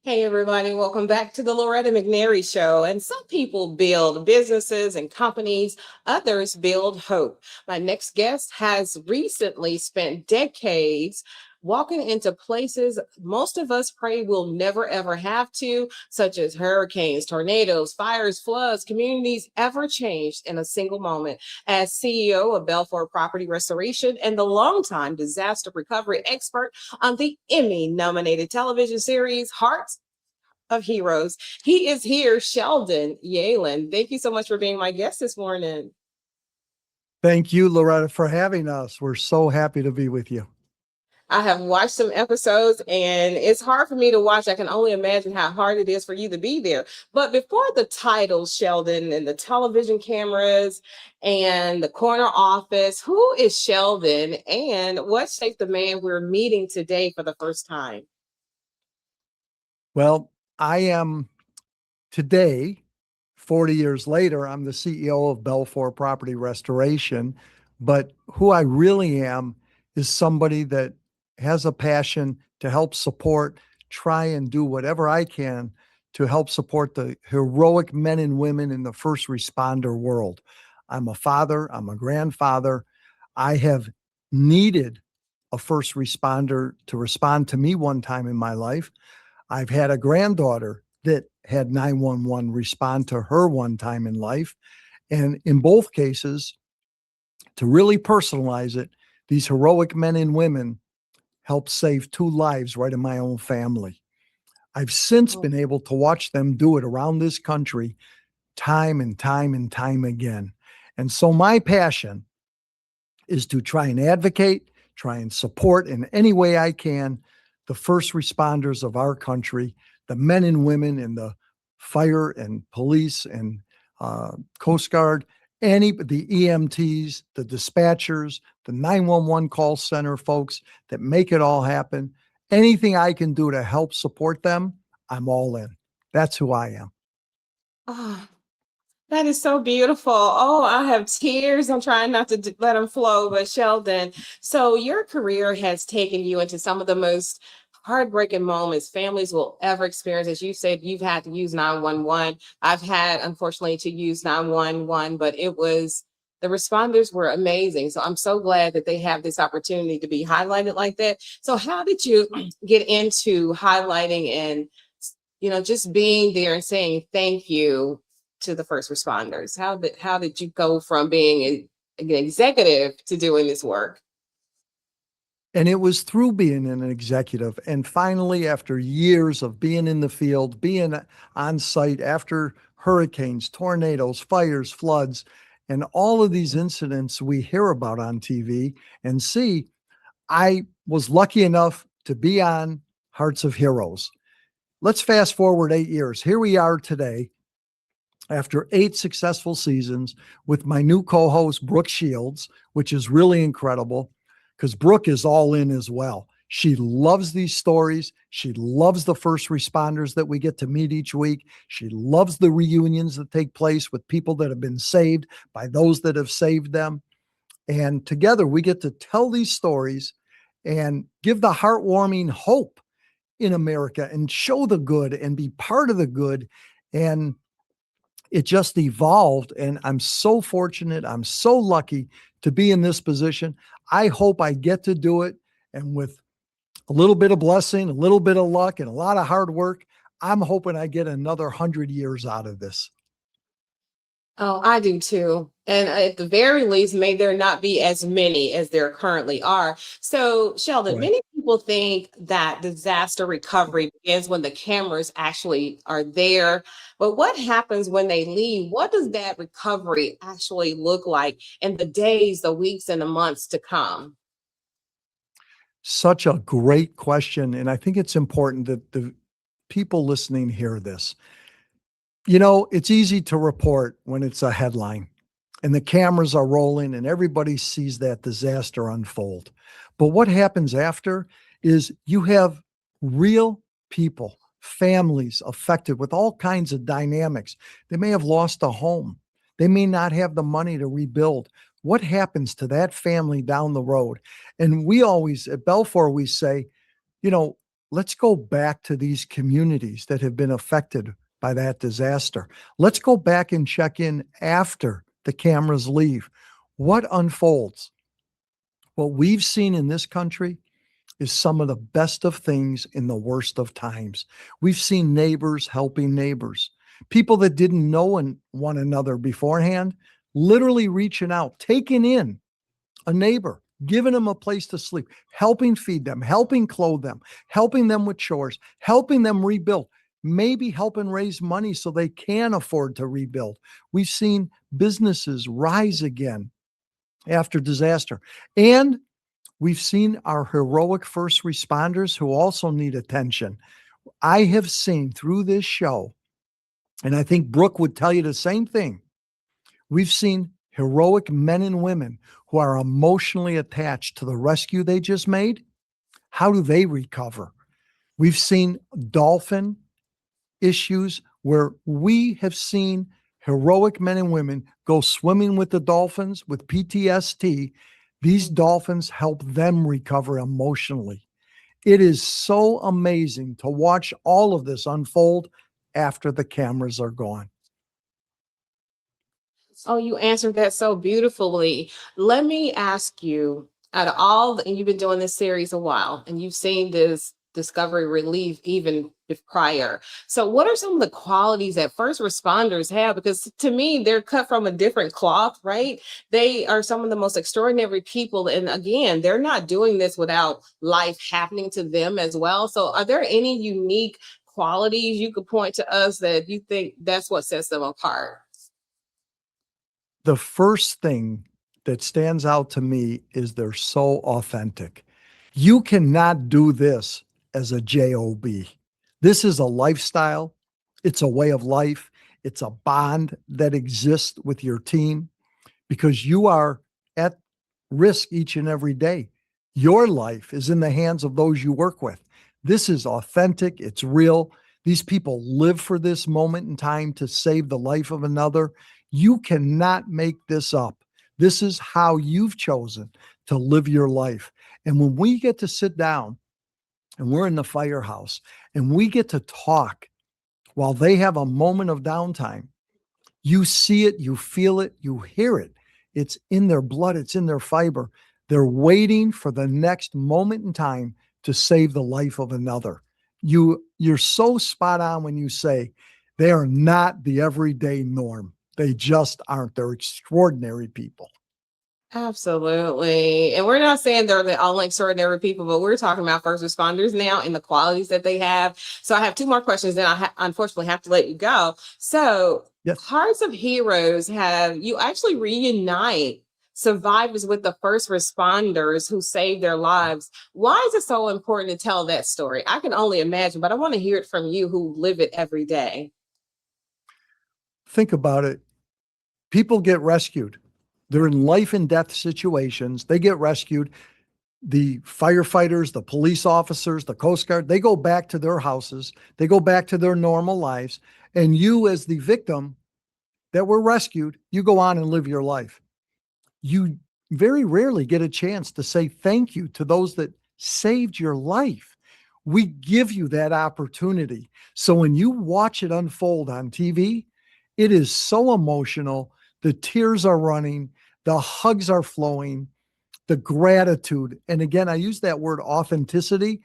Hey, everybody, welcome back to the Loretta McNary Show. And some people build businesses and companies, others build hope. My next guest has recently spent decades walking into places most of us pray we'll never ever have to, such as hurricanes, tornadoes, fires, floods, communities ever changed in a single moment. As CEO of BELFOR Property Restoration and the longtime disaster recovery expert on the Emmy nominated television series Hearts of Heroes. He is here, Sheldon Yellen. Thank you so much for being my guest this morning. Thank you, Loretta, for having us. We're so happy to be with you. I have watched some episodes and it's hard for me to watch. I can only imagine how hard it is for you to be there. But before the titles, Sheldon, and the television cameras and the corner office, who is Sheldon and what shaped the man we're meeting today for the first time? Well, I am today, 40 years later, I'm the CEO of BELFOR Property Restoration. But who I really am is somebody that has a passion to help support, try and do whatever I can to help support the heroic men and women in the first responder world. I'm a father, I'm a grandfather. I have needed a first responder to respond to me one time in my life. I've had a granddaughter that had 911 respond to her one time in life. And in both cases, to really personalize it, these heroic men and women helped save two lives right in my own family. I've since been able to watch them do it around this country time and time and time again. And so my passion is to try and advocate, try and support in any way I can the first responders of our country, the men and women in the fire and police and Coast Guard, the EMTs, the dispatchers, the 911 call center folks that make it all happen. Anything I can do to help support them, I'm all in. That's who I am. Oh, that is so beautiful. Oh, I have tears. I'm trying not to let them flow. But Sheldon, so your career has taken you into some of the most heartbreaking moments families will ever experience. As you said, you've had to use 911. I've had, unfortunately, to use 911, but the responders were amazing. So I'm so glad that they have this opportunity to be highlighted like that. So how did you get into highlighting and just being there and saying thank you to the first responders? How did you go from being an executive to doing this work? And it was through being an executive. And finally, after years of being in the field, being on site after hurricanes, tornadoes, fires, floods, and all of these incidents we hear about on TV and see, I was lucky enough to be on Hearts of Heroes. Let's fast forward 8 years. Here we are today, after 8 successful seasons, with my new co-host, Brooke Shields, which is really incredible because Brooke is all in as well. She loves these stories. She loves the first responders that we get to meet each week. She loves the reunions that take place with people that have been saved by those that have saved them. And together we get to tell these stories and give the heartwarming hope in America and show the good and be part of the good. And it just evolved. And I'm so fortunate. I'm so lucky to be in this position. I hope I get to do it. And with a little bit of blessing, a little bit of luck, and a lot of hard work, I'm hoping I get another 100 years out of this. Oh, I do too. And at the very least, may there not be as many as there currently are. So, Sheldon, Right. many people think that disaster recovery begins when the cameras actually are there. But what happens when they leave? What does that recovery actually look like in the days, the weeks, and the months to come? Such a great question. And I think it's important that the people listening hear this. It's easy to report when it's a headline and the cameras are rolling and everybody sees that disaster unfold. But what happens after is you have real people, families affected with all kinds of dynamics. They may have lost a home. They may not have the money to rebuild. What happens to that family down the road? And we always at BELFOR, we say, you know, let's go back to these communities that have been affected by that disaster. Let's go back and check in after the cameras leave. What unfolds? What we've seen in this country is some of the best of things in the worst of times. We've seen neighbors helping neighbors, people that didn't know one another beforehand, literally reaching out, taking in a neighbor, giving them a place to sleep, helping feed them, helping clothe them, helping them with chores, helping them rebuild, maybe helping raise money so they can afford to rebuild. We've seen businesses rise again after disaster. And we've seen our heroic first responders who also need attention. I have seen through this show, and I think Brooke would tell you the same thing. We've seen heroic men and women who are emotionally attached to the rescue they just made. How do they recover? We've seen dolphin issues where we have seen heroic men and women go swimming with the dolphins with PTSD. These dolphins help them recover emotionally. It is so amazing to watch all of this unfold after the cameras are gone. Oh, you answered that so beautifully. Let me ask you, out of and you've been doing this series a while, and you've seen this discovery relief even prior. So, what are some of the qualities that first responders have? Because to me, they're cut from a different cloth, right? They are some of the most extraordinary people. And again, they're not doing this without life happening to them as well. So, are there any unique qualities you could point to us that you think that's what sets them apart? The first thing that stands out to me is they're so authentic. You cannot do this as a job. This is a lifestyle. It's a way of life. It's a bond that exists with your team because you are at risk each and every day. Your life is in the hands of those you work with. This is authentic. It's real. These people live for this moment in time to save the life of another. You cannot make this up. This is how you've chosen to live your life. And when we get to sit down and we're in the firehouse and we get to talk while they have a moment of downtime, you see it, you feel it, you hear it. It's in their blood, it's in their fiber. They're waiting for the next moment in time to save the life of another. You're so spot on when you say they are not the everyday norm. They just aren't. They're extraordinary people. Absolutely. And we're not saying they're the only extraordinary people, but we're talking about first responders now and the qualities that they have. So I have two more questions, then unfortunately have to let you go. So, Yes. Hearts of Heroes you actually reunite survivors with the first responders who saved their lives. Why is it so important to tell that story? I can only imagine, but I want to hear it from you who live it every day. Think about it. People get rescued. They're in life and death situations. They get rescued. The firefighters, the police officers, the Coast Guard, they go back to their houses. They go back to their normal lives. And you, as the victim that were rescued, you go on and live your life. You very rarely get a chance to say thank you to those that saved your life. We give you that opportunity. So when you watch it unfold on TV, it is so emotional. The tears are running, the hugs are flowing, the gratitude. And again, I use that word authenticity.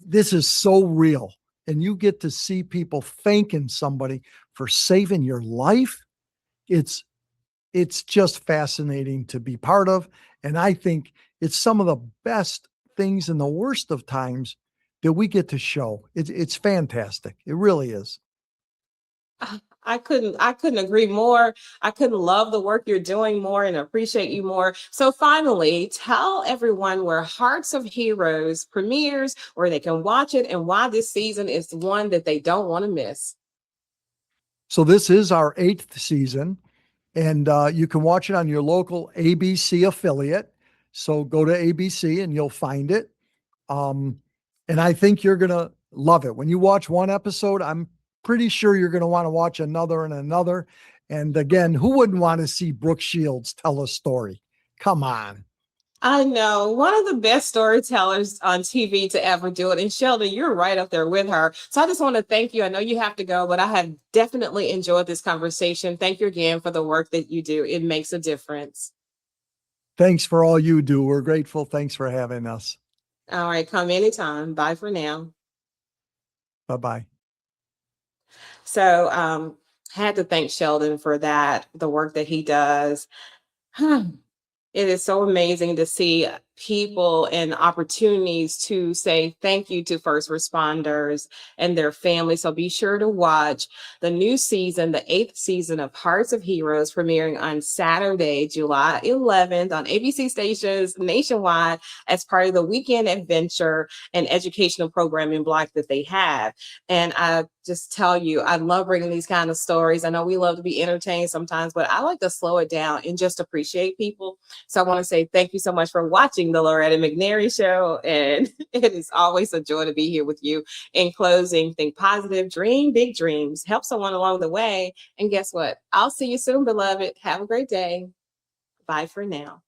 This is so real. And you get to see people thanking somebody for saving your life. It's just fascinating to be part of. And I think it's some of the best things in the worst of times that we get to show. It's fantastic. It really is. I couldn't agree more. I couldn't love the work you're doing more and appreciate you more. So finally, tell everyone where Hearts of Heroes premieres, where they can watch it, and why this season is one that they don't want to miss. So this is our 8th season, and you can watch it on your local ABC affiliate. So go to ABC and you'll find it. And I think you're going to love it. When you watch one episode, I'm pretty sure you're going to want to watch another and another. And again, who wouldn't want to see Brooke Shields tell a story? Come on. I know, one of the best storytellers on TV to ever do it. And Sheldon, you're right up there with her. So I just want to thank you. I know you have to go, but I have definitely enjoyed this conversation. Thank you again for the work that you do. It makes a difference. Thanks for all you do. We're grateful. Thanks for having us. All right, come anytime. Bye for now. Bye-bye. So had to thank Sheldon for that, the work that he does. It is so amazing to see people and opportunities to say thank you to first responders and their families. So be sure to watch the new season, the 8th season of Hearts of Heroes, premiering on Saturday, July 11th on ABC stations nationwide as part of the weekend adventure and educational programming block that they have. And I just tell you, I love bringing these kind of stories. I know we love to be entertained sometimes, but I like to slow it down and just appreciate people. So I want to say thank you so much for watching the Loretta McNary Show. And it is always a joy to be here with you. In closing, think positive, dream big dreams, help someone along the way. And guess what? I'll see you soon, beloved. Have a great day. Bye for now.